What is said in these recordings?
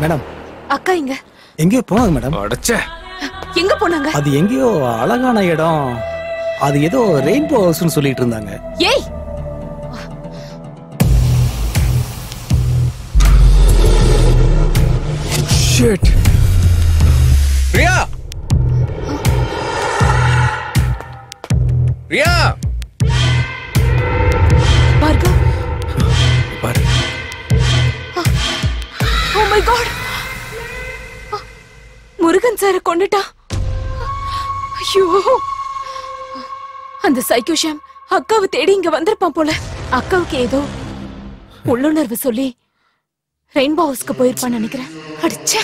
Madam அக்கா இங்க எங்கேயோ போனாங்க மேடம். அடச்சே, எங்க போனாங்க? அது எங்கேயோ அழகான இடம். அது ஏதோ ரெயின்போ ஹவுஸ்னு சொல்லிட்டு இருந்தாங்க. ஏய் ஷிட். ரியா, ரியா, பார்கவ். பாரு. ஓ மை காட், முருகன் சார கொண்டுட்டா. ஐயோ, அந்த சைக்கோ ஷாம் அக்காவை தேடி இங்க வந்திருப்பான் போல. அக்காவுக்கு ஏதோ உள்ளுணர்வு சொல்லி ரெயின்போ ஹவுஸ்க்கு போயிருப்பான்னு நினைக்கிறேன். அடிச்சே,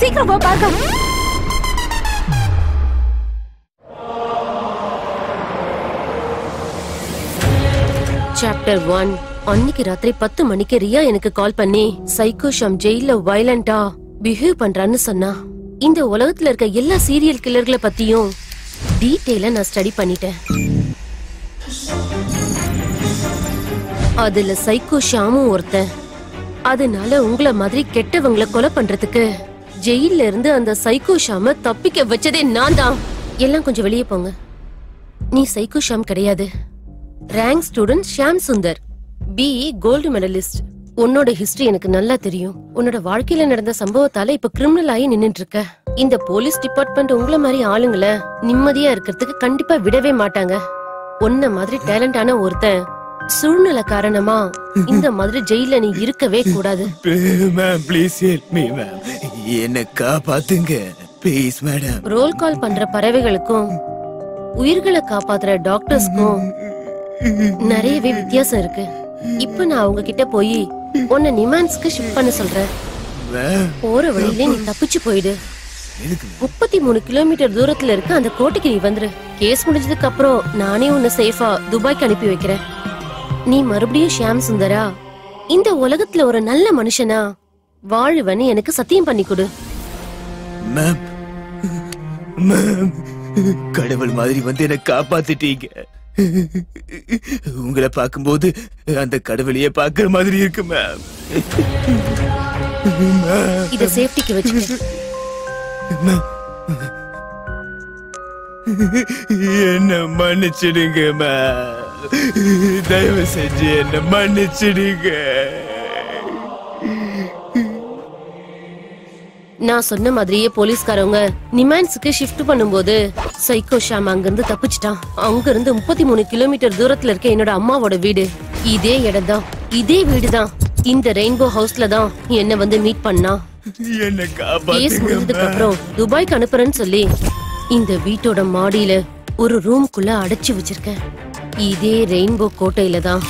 சீக்கிரம் வா பார்கவ். சாப்டர் 1. அன்னைக்கு ராத்திரி 10 மணிக்கு ரியா எனக்கு கால் பண்ணி சைக்கோ ஷாம் ஜெயில வயலண்டா பிஹேவ் பண்றான்னு சொன்னா. இந்த உலகத்துல இருக்க எல்லா சீரியல் கில்லர்களை பத்தியும் டீடைலா நான் ஸ்டடி பண்ணிட்டேன். அதுல சைக்கோ ஷாமும் ஒருத்தன். அதனால உங்கள மாதிரி கெட்டவங்களை கொலை பண்றதுக்கு ஜெயில இருந்து அந்த சைக்கோ ஷாம தப்பிக்க வச்சதே நான் தான். எல்லாம் கொஞ்சம் வெளியே போங்க. நீ சைக்கோ ஷாம் கிடையாது. Rank student Shyam Sundar, BE gold medallist. உன்னோட ஹிஸ்டரி எனக்கு நல்லா தெரியும். உன்னோட வாழ்க்கையில நடந்த சம்பவத்தால இப்ப கிரிமினல் ஆகி நின்னுட்டு இருக்க. இந்த போலீஸ் டிபார்ட்மெண்ட் உங்கள மாதிரி ஆளுங்களை நிம்மதியா இருக்கிறதுக்கு கண்டிப்பா விடவே மாட்டாங்க. உன்ன மாதிரி டேலண்டான ஒருத்தன் சூழ்நிலை காரணமா இந்த மாதிரி ஜெயில நீ இருக்கவே கூடாது. Ma'am please help me ma'am. என்ன காப்பாத்துங்க ப்ளீஸ் மேடம். ரோல் கால் பண்ற பறவைகளுக்கும் உயிர்களை காப்பாத்துற டாக்டர்ஸ்க்கும் நிறையவே வித்தியாசம் இருக்கு. இப்ப நான் அவங்க கிட்ட போய் உன்னை நிமான்ஸ்க்கு ஷிஃப்ட் பண்ண சொல்றேன். போற வழியில நீ தப்பிச்சு போயிடு. 33 கிலோமீட்டர் தூரத்துல இருக்க அந்த கோட்டைக்கு நீ வந்துரு. கேஸ் முடிஞ்சதுக்கு அப்புறம் நானே உன்னை சேஃபா துபாய்க்கு அனுப்பி வைக்கிறேன். நீ மறுபடியும் ஷாம் சுந்தரா இந்த உலகத்துல ஒரு நல்ல மனுஷனா வாழுவன்னு எனக்கு சத்தியம் பண்ணி கொடு. மேம், மேம், கடவுள் மாதிரி வந்து என்ன காப்பாத்திட்டீங்க. உங்களை பார்க்கும்போது அந்த கடவுளையே பார்க்கிற மாதிரி இருக்கு மேம். இத சேஃப்டிக்கு வச்சுக்க. என்ன மன்னிச்சிடுங்க மேம். தயவு செஞ்சு என்ன மன்னிச்சிடுங்க. நான் சொன்ன மாதிரியே போலீஸ்காரங்க நிமான்ஸ்க்கு ஷிஃப்ட் பண்ணும்போது சைக்கோ ஷாம் அங்கிருந்து தப்பிச்சிட்டான். அங்கிருந்து 33 கிலோமீட்டர் தூரத்துல இருக்க என்னோட அம்மாவோட வீடு இதே இடம் தான், இதே வீடுதான். இந்த ரெயின்போ ஹவுஸ்ல தான் என்ன வந்து மீட் பண்ணா. என்ன கேஸ் முடிஞ்சதுக்கு அப்புறம் துபாய்க்கு அனுப்புறேன்னு சொல்லி இந்த வீட்டோட மாடியில ஒரு ரூம்குள்ள அடைச்சு வச்சிருக்கேன். இதே ரெயின்போ கோட்டையில தான்.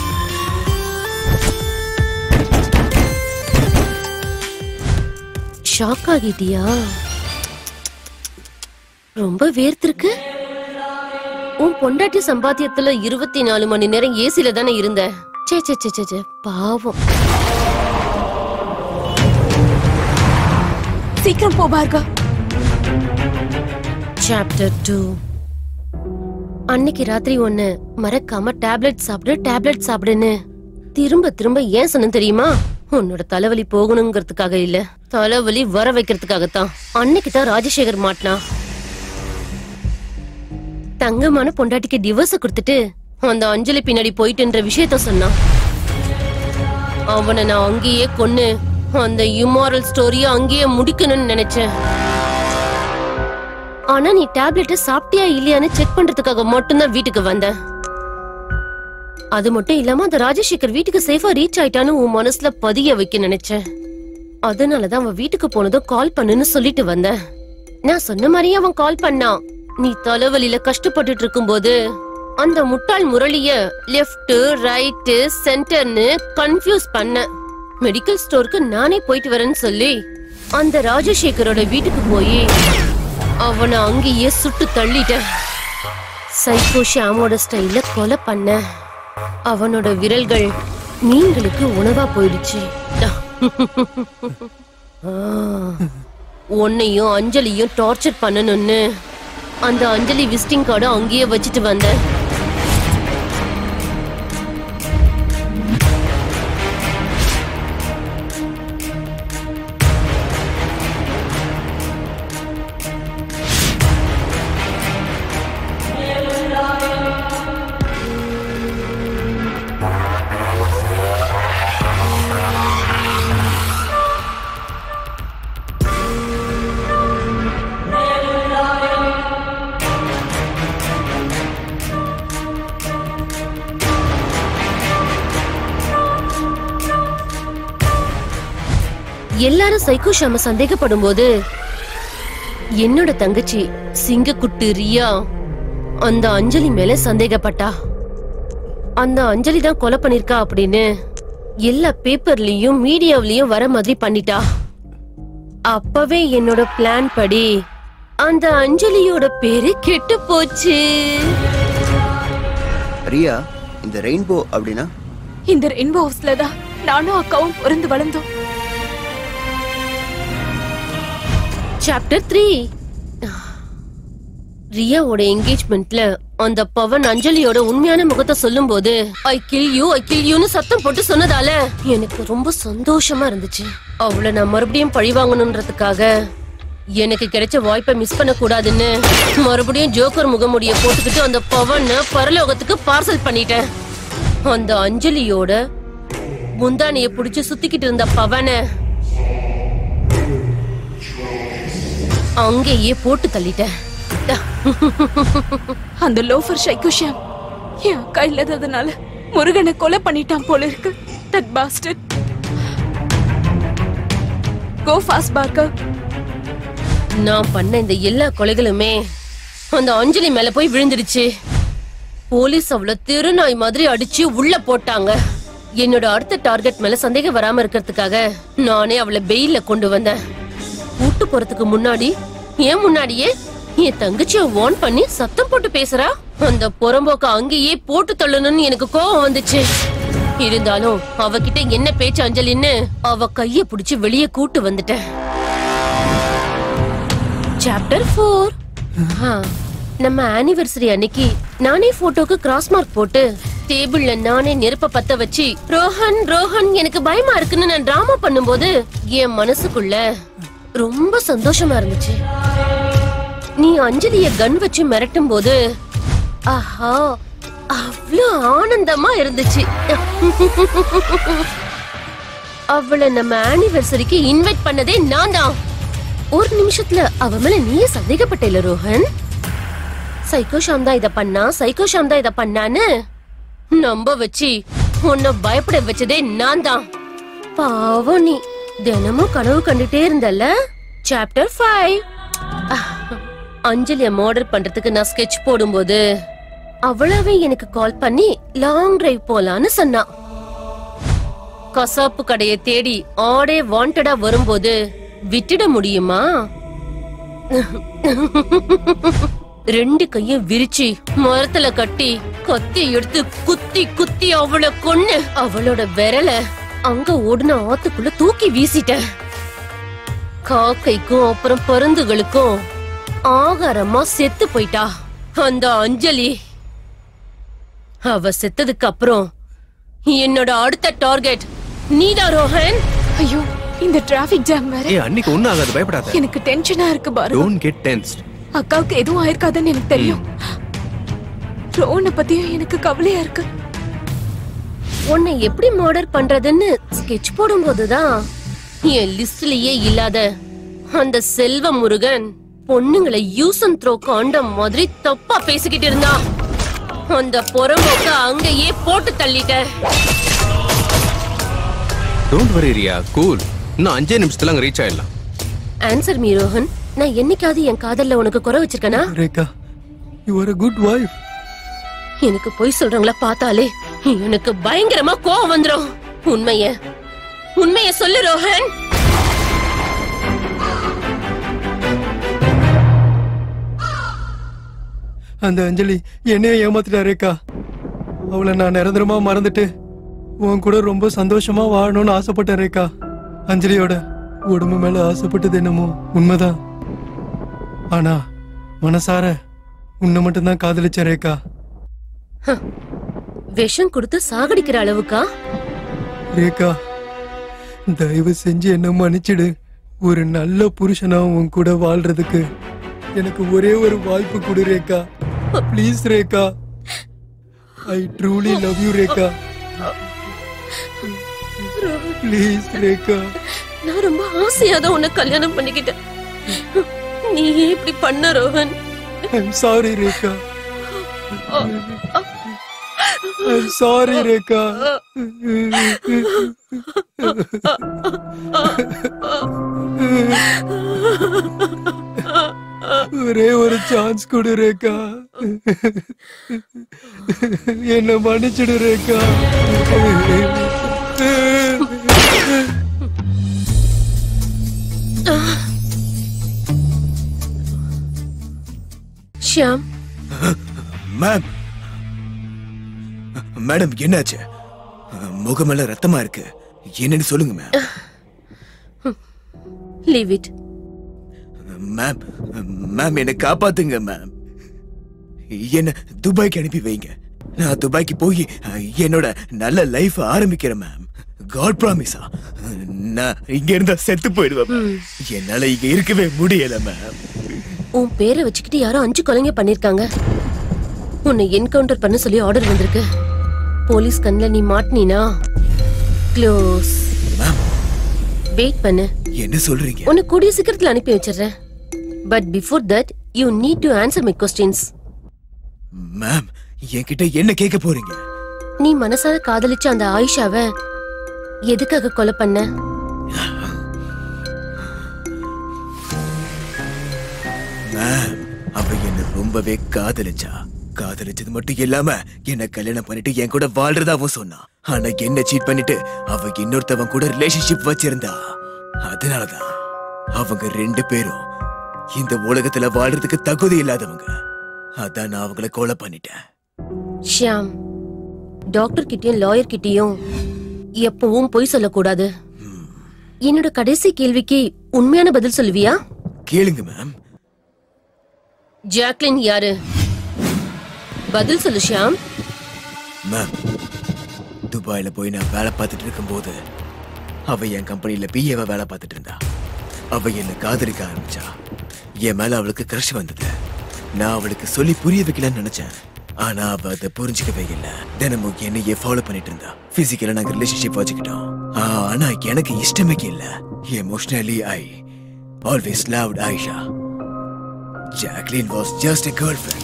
ஷாக் ஆகிட்டியா? ரொம்ப வேர்த்திருக்கு. உன் பொண்டாட்டி சம்பாத்தியத்துல 24 மணி நேரம் ஏசில தானே இருந்த. சே சே சே சே பாவம். சீக்கிரம் போ பார்கவ். சாப்டர் 2. அன்னைக்கு ராத்திரி ஒன்னு மறக்காம டேப்லெட் சாப்பிடுன்னு திரும்ப திரும்ப ஏன் சொன்ன தெரியுமா? உன்னோட தலைவலி போகணுங்கிறதுக்காக இல்ல, தலைவலி வர வைக்கிறதுக்காகத்தான். அன்னைக்குதான் ராஜசேகர் மாட்டினா. தங்கமான பொண்டாட்டிக்கு டிவோர்ஸ் கொடுத்துட்டு அந்த அஞ்சலி பின்னாடி போயிட்டுன்ற விஷயத்த சொன்னான். அவனை நான் அங்கேயே கொன்னு அந்த இம்மாரல் ஸ்டோரிய அங்கேயே முடிக்கணும்னு நினைச்சேன். ஆனா நீ டேப்லெட் சாப்பிட்டியா இல்லையான்னு செக் பண்றதுக்காக மட்டும்தான் வீட்டுக்கு வந்த. அது மட்டும் இல்லாம அந்த ராஜசேகர் வீட்டுக்கு சேஃபா ரீச் ஆயிட்டான்னு உன் மனசுல பதிய வைக்க நினைச்சேன். அதனாலதான் அவன் வீட்டுக்கு போனதும் கால் பண்ணுன்னு சொல்லிட்டு வந்த. நான் சொன்ன மாதிரியே அவன் கால் பண்ணான். நீ தலைவலியில கஷ்டப்பட்டுட்டு இருக்கும்போது அந்த முட்டாள் முரளிய லெஃப்ட் ரைட் சென்டர்னு கன்ஃபியூஸ் பண்ண. மெடிக்கல் ஸ்டோருக்கு நானே போயிட்டு வரேன்னு சொல்லி அந்த ராஜசேகரோட வீட்டுக்கு போய் அவனை அங்கேயே சுட்டு தள்ளிட்ட. சைக்கோ ஷாமோட ஸ்டைல கொலை பண்ண. அவனோட விரல்கள் மீன்களுக்கு உணவா போயிடுச்சு. உன்னையும் அஞ்சலியும் டார்ச்சர் பண்ணணும்னு அந்த அஞ்சலி விசிட்டிங் கார்டு அங்கேயே வச்சுட்டு வந்த. எல்லாரும் சைக்கோ ஷாம சந்தேகப்படும் போது என்னோட தங்கச்சி சிங்கக்குட்டு ரியா அந்த அஞ்சலி மேல சந்தேகப்பட்டா. அந்த அஞ்சலி தான் கொலை பண்ணிருக்கா அப்படின்னு எல்லா பேப்பர்லயும் மீடியாவிலயும் வர மாதிரி பண்ணிட்டா. அப்பவே என்னோட பிளான் படி அந்த அஞ்சலியோட பேரு கெட்டு போச்சு. ரியா, இந்த ரெயின்போ அப்படின்னா? இந்த ரெயின்போ ஹவுஸ்ல தான் நானும் அக்காவும் பிறந்து வளர்ந்தோம். சாப்டர் 3. ரியாவோட என்கேஜ்மெண்ட்ல அந்த பவன் அஞ்சலியோட உண்மையான முகத்தை சொல்லும் போது ஐ கில் யூன்னு சத்தம் போட்டு சொன்னதால எனக்கு ரொம்ப சந்தோஷமா இருந்துச்சு. அவளை நான் மறுபடியும் பழி வாங்கணும்ன்றதுக்காக எனக்கு கிடைச்ச வாய்ப்பை மிஸ் பண்ண கூடாதுன்னு மறுபடியும் ஜோக்கர் முகமுடிய போட்டுக்கிட்டு அந்த பவனை பரலோகத்துக்கு பார்சல் பண்ணிட்டேன். அந்த அஞ்சலியோட முந்தானிய புடிச்சு சுத்திக்கிட்டு இருந்த பவனை அங்கேயே போட்டு தள்ளிட்டேன். அந்த லோஃபர் சைக்கோ ஷாம் என் அக்கா இல்லாததுனால முருகனை கொலை பண்ணிட்டான் போல இருக்கு. That bastard. Go fast Parker. நான் பண்ண இந்த எல்லா கொலைகளுமே அந்த அஞ்சலி மேல போய் விழுந்துடுச்சு. போலீஸ் அவளை திருநாய் மாதிரி அடிச்சு உள்ள போட்டாங்க. என்னோட அடுத்த டார்கெட் மேல சந்தேகம் வராம இருக்கிறதுக்காக நானே அவளை பெயில்ல கொண்டு வந்தேன். கூட்டு போறதுக்கு முன்னாடி ஏன் முன்னாடியே என் தங்கச்சிய வார்ன் பண்ணி சத்தம் போட்டு பேசுறா. அந்த புறம்போக்க அங்கேயே போட்டு தள்ளணும்னு எனக்கு கோவம் வந்துச்சு. இருந்தாலும் அவகிட்ட என்ன பேச்சு அஞ்சலின்னு அவ கைய புடிச்சு வெளியே கூட்டு வந்துட்டேன். சாப்டர் 4. நம்ம ஆனிவர்சரி அன்னைக்கு நானே போட்டோக்கு கிராஸ் மார்க் போட்டு டேபிள்ல நானே நெருப்ப பத்த வச்சு ரோஹன் ரோஹன் எனக்கு பயமா இருக்குன்னு நான் டிராமா பண்ணும்போது என் மனசுக்குள்ள ரொம்ப சந்தோஷமா இருந்துச்சு. நீ அஞ்சலிய கன் வச்சு மிரட்டும் போது ஆஹா அவ்வளவு ஆனந்தமா இருந்துச்சு. அவளை நம்ம ஆனிவர்சரிக்கு இன்வைட் பண்ணதே நான் தான். ஒரு நிமிஷத்துல அவ மேல நீயே சந்தேகப்பட்டேல ரோஹன். சைக்கோ ஷாம் தான் இத பண்ணான்னு நம்ப வச்சு உன்னை பயப்பட வச்சதே நான் தான். பாவம், நீ தினமும் கனவு கண்டுட்டே இருந்தல்ல. சாப்டர் 5. அஞ்சலிய மர்டர் பண்றதுக்கு நான் ஸ்கெட்ச் போடும்போது அவளாவே எனக்கு கால் பண்ணி லாங் டிரைவ் போலான்னு சொன்னா. கசாப்பு கடையை தேடி ஆடே வாண்டடா வரும்போது விட்டுட முடியுமா? 2 கையும் விரிச்சு மரத்துல கட்டி கத்தி எடுத்து குத்தி குத்தி அவளை கொன்னு அவளோட விரல அங்க ஓடுன ஆத்துக்குள்ள தூக்கி வீசிட்டேன். காக்கைக்கும் அப்புறம் பருந்துகளுக்கும் ஆகாரமா செத்து போயிட்டா அந்த அஞ்சலி. அவ செத்ததுக்கு அப்புறம் என்னோட அடுத்த டார்கெட் நீதான் ரோஹன். ஐயோ, இந்த டிராபிக் ஜாம் வேற. அன்னைக்கு ஒண்ணும் ஆகாது, பயப்படாத. எனக்கு டென்ஷனா இருக்கு பாரு. Don't get tensed. அக்காவுக்கு எதுவும் ஆயிருக்காதுன்னு எனக்கு தெரியும். ரோஹனை பத்தியும் எனக்கு கவலையா இருக்கு. உன்னை எப்படி மர்டர் பண்றதுன்னு ஸ்கெட்ச் போடும்போதுதான் என் லிஸ்ட்லயே இல்லாத அந்த செல்வ முருகன் பொண்ணுங்களை யூஸ் அண்ட் த்ரோ காண்டம் மாதிரி தப்பா பேசிக்கிட்டு இருந்தா. அந்த புறம்போக்க அங்கேயே போட்டு தள்ளிட்டேன். Don't worry Riya, cool. இன்னும் 5 நிமிஷத்துல அங்க ரீச் ஆயிடலாம். Answer me Rohan. நான் என்னைக்காவது என் காதல்ல உனக்கு குறை வச்சிருக்கனா? Rekha, you are a good wife. எனக்கு பொய் சொல்றவங்கள பார்த்தாலே எனக்கு பயங்கரமா கோவம் வந்துரும். உண்மைய சொல்லு ரோஹன். அந்த அஞ்சலி என்னைய ஏமாத்திட்டா ரேகா. அவளை நான் நிரந்தரமா மறந்துட்டு உன் கூட ரொம்ப சந்தோஷமா வாழணும்னு ஆசைப்பட்டேன் ரேகா. அஞ்சலியோட உடம்பு மேல ஆசைப்பட்டது என்னமோ உண்மைதான். ஆனா மனசார உன்னை மட்டும்தான் காதலிச்ச ரேகா. விஷம் கொடுத்து சாகடிக்கிற அளவுக்கா? ரேகா, தயவு செஞ்சு என்ன மன்னிச்சிடு. ஒரு நல்ல புருஷனா உன் கூட வாழ்றதுக்கு எனக்கு ஒரே ஒரு வாய்ப்பு கொடு Rekha. Please Rekha. I truly love you Rekha. Please Rekha. நான் ரொம்ப ஆசையாதான் உன்னை கல்யாணம் பண்ணிக்கிட்டேன். நீ இப்படி பண்ண Rohan. I'm sorry Rekha. I'm sorry, Rekha. ஒரே ஒரு சான்ஸ் கொடு ரேகா. என்ன மன்னிச்சிடு ரேகா. ஷியாம், மேம், மேடம் என்னாச்சு? முகமெல்லாம் ரத்தமா இருக்கு, என்னன்னு சொல்லுங்க ma'am. Leave it. Ma'am, ma'am என்ன காப்பாத்துங்க மேம். என்ன துபாய்க்கு அனுப்பி வைங்க. நான் துபாய்க்கு போய் என்னோட நல்ல லைஃப் ஆரம்பிக்கிறேன் மேம். காட் ப்ராமிஸா? நான் இங்க இருந்தா செத்து போயிடுவேன். என்னால இங்க இருக்கவே முடியல மேம். உன் பேரை வச்சுக்கிட்டு யாரோ 5 கொலைங்க பண்ணிருக்காங்க. உன்னை என்கவுண்டர் பண்ண சொல்லி ஆர்டர் வந்திருக்கு. போலீஸ் கண்ணுல நீ மாட்டினா க்ளோஸ். மேம், வெயிட் பண்ணு. என்ன சொல்றீங்க? உன்னை கூடிய சீக்கிரத்துல அனுப்பி வச்சிடுறேன். But before that you need to answer my questions. Ma'am, என்கிட்ட என்ன கேட்க போறீங்க? நீ மனசார காதலிச்ச அந்த ஆயிஷாவை எதுக்காக கொலை பண்ண? மேம், அவ என்ன ரொம்பவே காதலிச்சது மட்டும் இல்லாம என்ன கல்யாணம் பண்ணிட்டு என் கூட வாழ்றதாவும் சொன்னா. ஆனா என்ன சீட் பண்ணிட்டு அவ இன்னொருத்தவன் கூட ரிலேஷன்ஷிப் வச்சிருந்தா. அதனாலதான் அவங்க 2 பேரும் இந்த உலகத்துல வாழ்றதுக்கு தகுதி இல்லாதவங்க. அதான் நான் அவங்கள கொலை பண்ணிட்டேன். ஷியாம், டாக்டர் கிட்டயும் லாயர் கிட்டயும் எப்பவும் பொய் சொல்லக்கூடாது. என்னோட கடைசி கேள்விக்கு உண்மையான பதில் சொல்லுவியா? கேளுங்க மேம். ஜாக்லின் யாரு? பதில் சொல்லு ஷியாம். மேம், துபாயில போய் நான் வேலை பார்த்துட்டு இருக்கும்போது அவ என் கம்பெனில பிஏவா வேலை பார்த்துட்டு இருந்தா. அவ என்ன காதலிக்க ஆரம்பிச்சா. என் மேல அவளுக்கு கிரஷ் வந்தது. நான் அவளுக்கு சொல்லி புரிய வைக்கலான்னு நினைச்சேன். ஆனா அவ அதை புரிஞ்சுக்கவே இல்ல. தினமும் என்னையே ஃபாலோ பண்ணிட்டு இருந்தா. பிசிக்கலா நாங்க ரிலேஷன்ஷிப் வச்சுக்கிட்டோம். ஆனா எனக்கு இஷ்டமே இல்ல. Emotionally I always loved Ayesha. Jacqueline was just a girlfriend.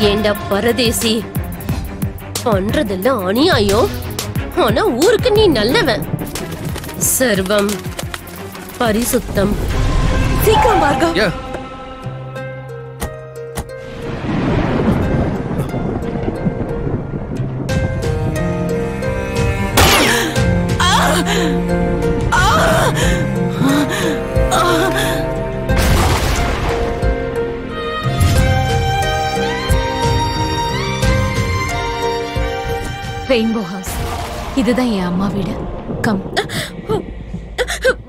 ஏண்டா பரதேசி, பண்றதெல்லாம் அநியாயம். ஆனா ஊருக்கு நீ நல்லவன். சர்வம் பரிசுத்தம். சீக்கிரம் பார்கவ். யா ரெயின்போ ஹவுஸ். இதுதான் என் அம்மா வீடு. கம்.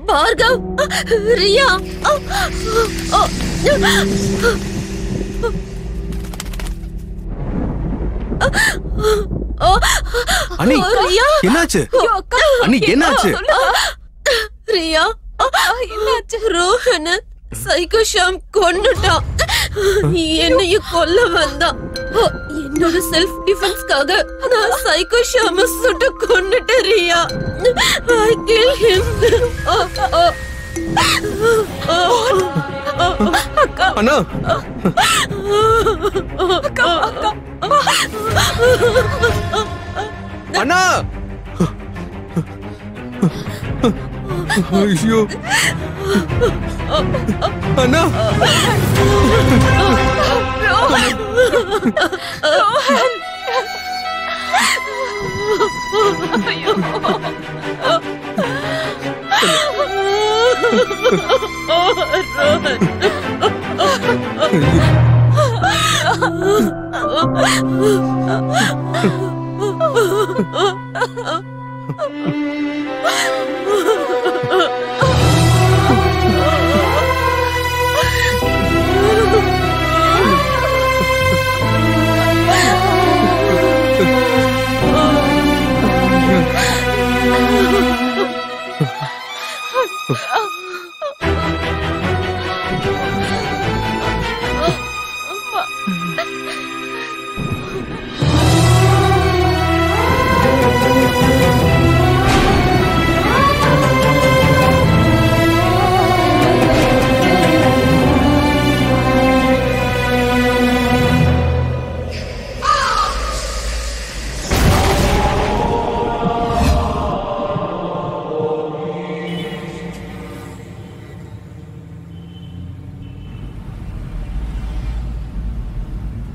பார்கவ், ரியா. அண்ணி, என்னாச்சு? அண்ணி, என்னாச்சு? ரியா, என்னாச்சு? ரோஹன் சைக்கோ ஷாம் கொன்னுட்டான். என்னையும் கொல்ல வந்தான். என்னோட செல்ஃப் டிஃபென்ஸ்க்காக நான் சைக்கோ ஷாம சுட்டு கொன்னுட்டேன் ரியா. I killed him. அண்ணா, அண்ணா, ஐயோ அண்ணா.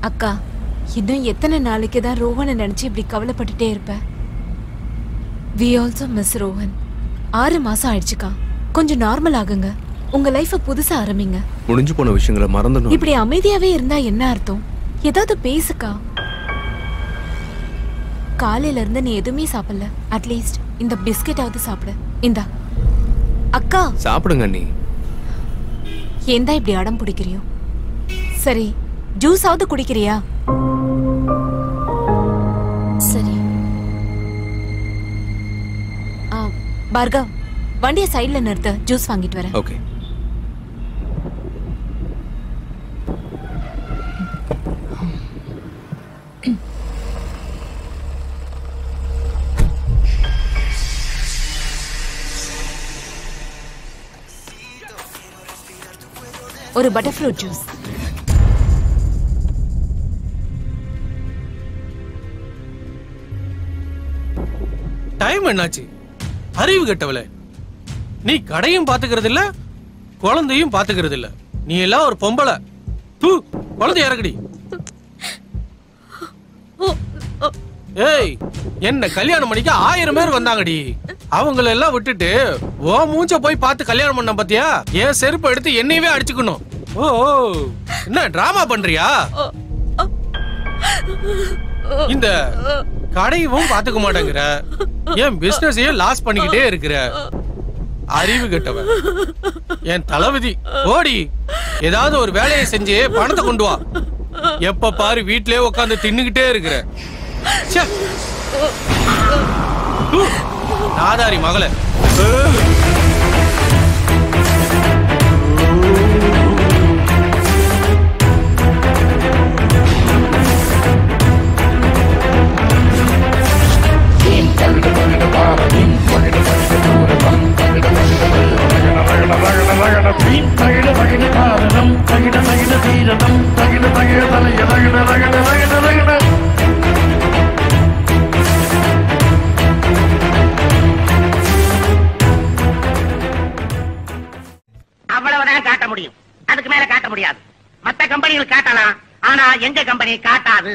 அக்கா, இன்னும் எத்தனை நாளைக்கு தான் ரோஹனை நினைச்சு இப்படி கவலைப்பட்டுட்டே இருப்ப? We also miss Rohan. 6 மாசம் ஆயிடுச்சுக்கா. கொஞ்சம் நார்மல் ஆகுங்க. உங்க லைஃப புதுசா ஆரம்பிங்க. முடிஞ்சு போன விஷயங்களை மறந்துடணும். இப்படி அமைதியாவே இருந்தா என்ன அர்த்தம்? ஏதாவது பேசுக்கா. காலையில இருந்து நீ எதுவுமே சாப்பிடல. அட்லீஸ்ட் இந்த பிஸ்கெட்டாவது சாப்பிடு. இந்தா. அக்கா சாப்பிடுங்க அண்ணி. ஏந்தா இப்படி அடம் பிடிக்கிறியோ? சரி, ஜூஸாவது குடிக்கிறியா? சரி. பார்கவ், வண்டியை சைடுல நிறுத்த, ஜூஸ் வாங்கிட்டு வரேன். ஓகே. ஒரு பட்டர் ஃப்ரூட் ஜூஸ். டைம் என்னாச்சு? அறிவு கெட்டவளே, நீ கடையும் பாத்துக்கிறது இல்ல, குழந்தையும் பாத்துக்கிறது இல்ல. நீ எல்லாம் ஒரு பொம்பளை. தூ, குழந்தை இறக்கடி. ஏய், என்ன கல்யாணம் பண்ணிக்க 1000 பேர் வந்தாங்கடி. அவங்கள எல்லாம் விட்டுட்டு ஓ மூஞ்ச போய் பார்த்து கல்யாணம் பண்ண பாத்தியா? ஏன் செருப்பு எடுத்து என்னையவே அடிச்சுக்கணும். ஓ, என்ன டிராமா பண்றியா? இந்த கடையவும் பாத்துக்க மாட்டேங்கிற, என் பிசினஸையும் லாஸ் பண்ணிக்கிட்டே இருக்கிற. அறிவு கெட்டவன். என் தளபதி, ஓடி ஏதாவது ஒரு வேலையை செஞ்சு பணத்தை கொண்டு வா. எப்ப பாரு வீட்லயே உட்காந்து தின்னுகிட்டே இருக்கிற. நாதாரி மகளே. அவ்வளவுதான் காட்ட முடியும். அதுக்கு மேல காட்ட முடியாது. மத்த கம்பெனிகள் காட்டலாம், ஆனா எங்க கம்பெனி காட்டாது.